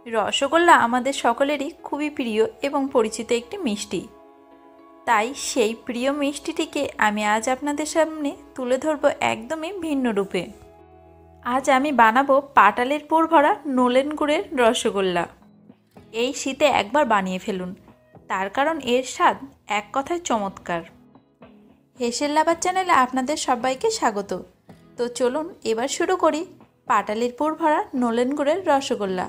রসগোল্লা আমাদের সকলেরই খুবই প্রিয় এবং পরিচিত একটি মিষ্টি। তাই সেই প্রিয় মিষ্টিটিকে আমি আজ আপনাদের সামনে তুলে ধরব একদমই ভিন্ন রূপে। আজ আমি বানাবো পাটালির পুর ভরা নলেন গুড়ের রসগোল্লা। এই শীতে একবার বানিয়ে ফেলুন, তার কারণ এর স্বাদ এক কথায় চমৎকার। হেসেল লাভার চ্যানেলে আপনাদের সবাইকে স্বাগত। তো চলুন এবার শুরু করি পাটালির পুর ভরা নলেন গুড়ের রসগোল্লা।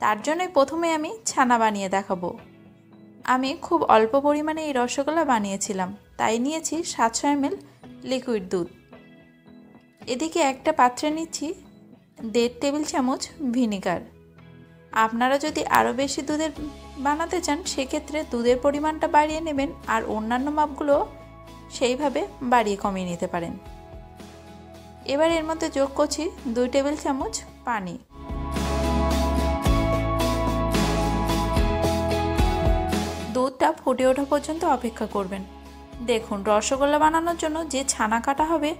তার জন্যই প্রথমে আমি ছানা বানিয়ে দেখাবো। আমি খুব অল্প পরিমাণে এই রসগোল্লা বানিয়েছিলাম, তাই নিয়েছি 700 ml লিকুইড দুধ। এদিকে একটা পাত্রে নিচ্ছি 1.5 টেবিল চামচ ভিনিগার। আপনারা যদি আরও বেশি দুধের বানাতে চান সেক্ষেত্রে দুধের পরিমাণটা বাড়িয়ে নেবেন, আর অন্যান্য মাপগুলো সেইভাবে বাড়িয়ে কমিয়ে নিতে পারেন। এবার এর মধ্যে যোগ করছি 2 টেবিল চামচ পানি। দুধটা ফুটে ওঠা পর্যন্ত অপেক্ষা করবেন। দেখুন, রসগোল্লা বানানোর জন্য যে ছানা কাটা হবে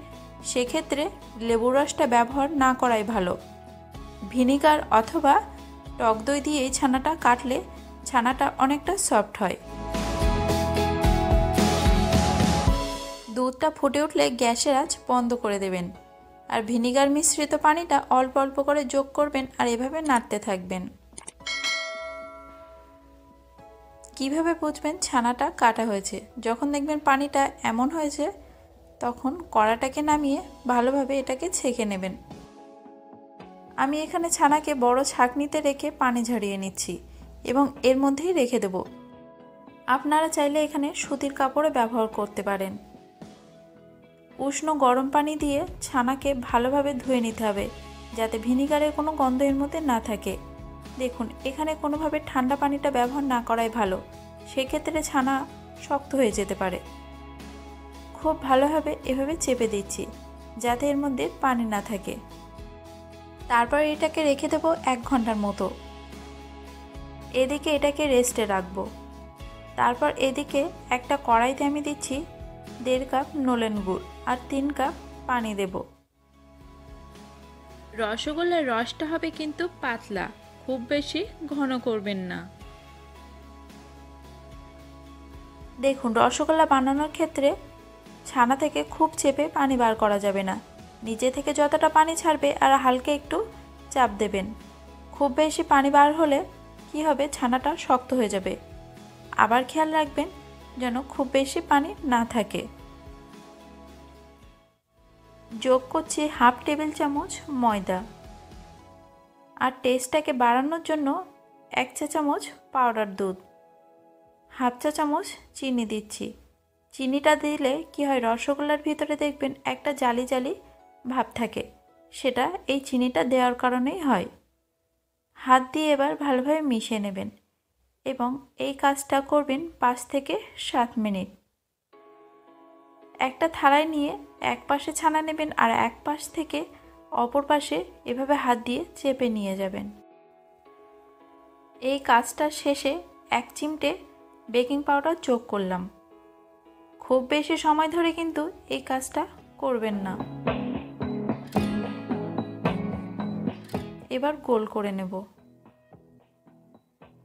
সেক্ষেত্রে লেবুর রসটা ব্যবহার না করাই ভালো। ভিনিগার অথবা টক দই দিয়ে এই ছানাটা কাটলে ছানাটা অনেকটা সফট হয়। দুধটা ফুটে উঠলে গ্যাসের আঁচ বন্ধ করে দেবেন, আর ভিনিগার মিশ্রিত পানিটা অল্প অল্প করে যোগ করবেন আর এভাবে নাড়তে থাকবেন। কিভাবে বুঝবেন ছানাটা কাটা হয়েছে? যখন দেখবেন পানিটা এমন হয়েছে তখন কড়াটাকে নামিয়ে ভালোভাবে এটাকে ছেঁকে নেবেন। আমি এখানে ছানাকে বড় ছাঁকনিতে রেখে পানি ঝরিয়ে নিচ্ছি এবং এর মধ্যেই রেখে দেব। আপনারা চাইলে এখানে সুতির কাপড়ে ব্যবহার করতে পারেন। উষ্ণ গরম পানি দিয়ে ছানাকে ভালোভাবে ধুয়ে নিতে হবে যাতে ভিনিগারের কোনো গন্ধ এর মধ্যে না থাকে। দেখুন, এখানে কোনোভাবে ঠান্ডা পানিটা ব্যবহার না করাই ভালো, সেক্ষেত্রে ছানা শক্ত হয়ে যেতে পারে। খুব ভালোভাবে এভাবে চেপে দিচ্ছি যাতে এর মধ্যে পানি না থাকে। তারপর এটাকে রেখে দেব 1 ঘন্টার মতো। এদিকে এটাকে রেস্টে রাখবো। তারপর এদিকে একটা কড়াইতে আমি দিচ্ছি 1.5 কাপ নলেন গুড় আর 3 কাপ পানি দেব। রসগোল্লার রসটা হবে কিন্তু পাতলা, খুব বেশি ঘন করবেন না। দেখুন, রসগোল্লা বানানোর ক্ষেত্রে ছানা থেকে খুব চেপে পানি বার করা যাবে না। নিচে থেকে যতটা পানি ছাড়বে আর হালকা একটু চাপ দেবেন। খুব বেশি পানি বার হলে কি হবে, ছানাটা শক্ত হয়ে যাবে। আবার খেয়াল রাখবেন যেন খুব বেশি পানি না থাকে। যোগ করছি 1/2 টেবিল চামচ ময়দা, আর টেস্টটাকে বাড়ানোর জন্য 1 চা চামচ পাউডার দুধ, 1/2 চা চামচ চিনি দিচ্ছি। চিনিটা দিলে কি হয়, রসগোল্লার ভিতরে দেখবেন একটা জালি জালি ভাব থাকে, সেটা এই চিনিটা দেওয়ার কারণেই হয়। হাত দিয়ে এবার ভালোভাবে মিশিয়ে নেবেন এবং এই কাজটা করবেন 5 থেকে 7 মিনিট। একটা থালায় নিয়ে এক পাশে ছানা নেবেন আর এক পাশ থেকে অপর পাশে এভাবে হাত দিয়ে চেপে নিয়ে যাবেন। এই কাজটা শেষে 1 চিমটে বেকিং পাউডার যোগ করলাম। খুব বেশি সময় ধরে কিন্তু এই কাজটা করবেন না। এবার গোল করে নেব।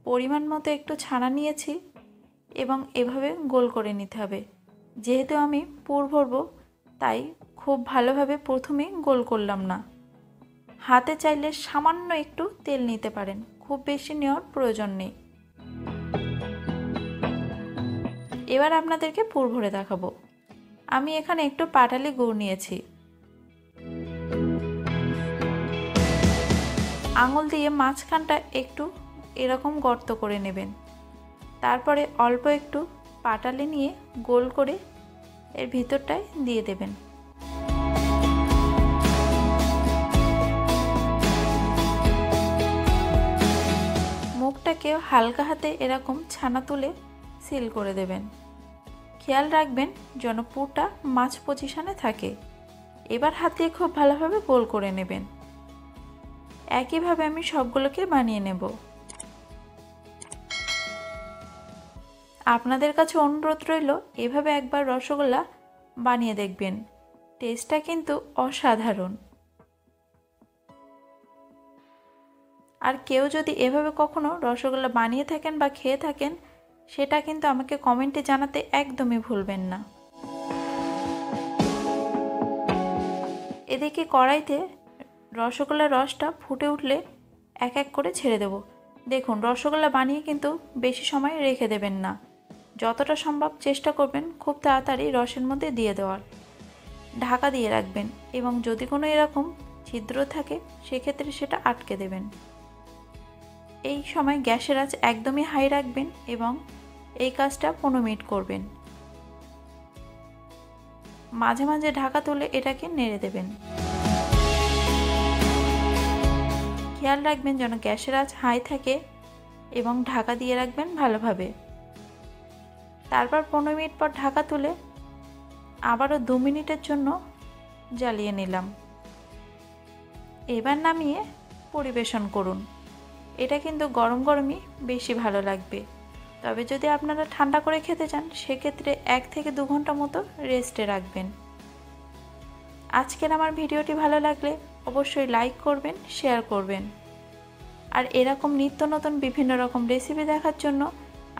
পরিমাণ মতো একটু ছানা নিয়েছি এবং এভাবে গোল করে নিতে হবে। যেহেতু আমি পুর ভরব তাই খুব ভালোভাবে প্রথমে গোল করলাম না। হাতে চাইলে সামান্য একটু তেল নিতে পারেন, খুব বেশি নেওয়ার প্রয়োজন নেই। এবার আপনাদেরকে পুর ভরে দেখাবো। আমি এখানে একটু পাটালি গুড় নিয়েছি। আঙুল দিয়ে মাঝখানটা একটু এরকম গর্ত করে নেবেন। তারপরে অল্প একটু পাটালি নিয়ে গোল করে এর ভিতরটায় দিয়ে দেবেন। মুখটাকে হালকা হাতে এরকম ছানা তুলে সিল করে দেবেন। খেয়াল রাখবেন যেন পুরটা মাছ পজিশনে থাকে। এবার হাত দিয়ে খুব ভালোভাবে গোল করে নেবেন। একইভাবে আমি সবগুলোকে বানিয়ে নেব। আপনাদের কাছে অনুরোধ রইল এভাবে একবার রসগোল্লা বানিয়ে দেখবেন, টেস্টটা কিন্তু অসাধারণ। আর কেউ যদি এভাবে কখনো রসগোল্লা বানিয়ে থাকেন বা খেয়ে থাকেন, সেটা কিন্তু আমাকে কমেন্টে জানাতে একদমই ভুলবেন না। এদিকে কড়াইতে রসগোল্লার রসটা ফুটে উঠলে এক এক করে ছেড়ে দেব। দেখুন, রসগোল্লা বানিয়ে কিন্তু বেশি সময় রেখে দেবেন না, যতটা সম্ভব চেষ্টা করবেন খুব তাড়াতাড়ি রসের মধ্যে দিয়ে দেওয়ার। ঢাকা দিয়ে রাখবেন এবং যদি কোনো এরকম ছিদ্র থাকে সেক্ষেত্রে সেটা আটকে দেবেন। এই সময় গ্যাসের আঁচ একদমই হাই রাখবেন এবং এই কাজটা 15 মিনিট করবেন। মাঝে মাঝে ঢাকা তুলে এটাকে নেড়ে দেবেন। খেয়াল রাখবেন যেন গ্যাসের আঁচ হাই থাকে এবং ঢাকা দিয়ে রাখবেন ভালোভাবে। তারপর 15 মিনিট পর ঢাকা তুলে আবারও 2 মিনিটের জন্য জ্বালিয়ে নিলাম। এবার নামিয়ে পরিবেশন করুন। এটা কিন্তু গরম গরমই বেশি ভালো লাগবে। তবে যদি আপনারা ঠান্ডা করে খেতে চান সেক্ষেত্রে 1 থেকে 2 ঘন্টা মতো রেস্টে রাখবেন। আজকের আমার ভিডিওটি ভালো লাগলে অবশ্যই লাইক করবেন, শেয়ার করবেন। আর এরকম নিত্য নতুন বিভিন্ন রকম রেসিপি দেখার জন্য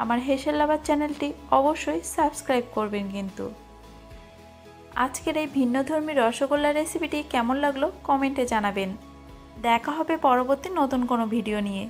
আমার হেসেল লাভার চ্যানেলটি অবশ্যই সাবস্ক্রাইব করবেন। কিন্তু আজকের এই ভিন্নধর্মী রসগোল্লা রেসিপিটি কেমন লাগলো কমেন্টে জানাবেন। দেখা হবে পরবর্তী নতুন কোনো ভিডিও নিয়ে।